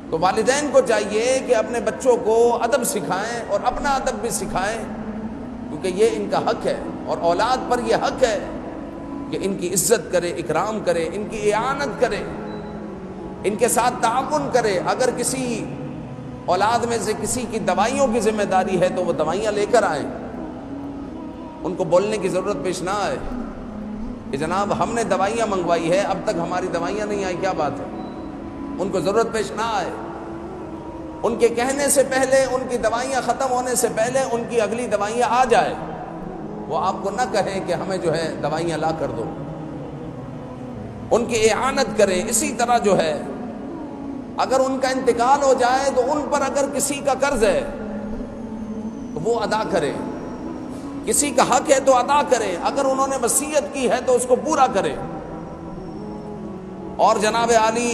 تو والدین کو چاہیے کہ اپنے بچوں کو ادب سکھائیں اور اپنا ادب بھی سکھائیں، کیونکہ یہ ان کا حق ہے، اور اولاد پر یہ حق ہے کہ ان کی عزت کرے، اکرام کرے، ان کی اعانت کرے، ان کے ساتھ تعاون کرے۔ اگر کسی اولاد میں سے کسی کی دوائیوں کی ذمہ داری ہے تو وہ دوائیاں لے کر آئیں، ان کو بولنے کی ضرورت پیش نہ آئے کہ جناب ہم نے دوائیاں منگوائی ہے، اب تک ہماری دوائیاں نہیں آئی، کیا بات ہے؟ ان کو ضرورت پیش نہ آئے۔ ان کے کہنے سے پہلے، ان کی دوائیاں ختم ہونے سے پہلے ان کی اگلی دوائیاں آ جائے، وہ آپ کو نہ کہیں کہ ہمیں جو ہے دوائیاں لا کر دو، ان کی اعانت کریں۔ اسی طرح جو ہے اگر ان کا انتقال ہو جائے تو ان پر اگر کسی کا قرض ہے تو وہ ادا کرے، کسی کا حق ہے تو ادا کرے، اگر انہوں نے وصیت کی ہے تو اس کو پورا کرے۔ اور جناب عالی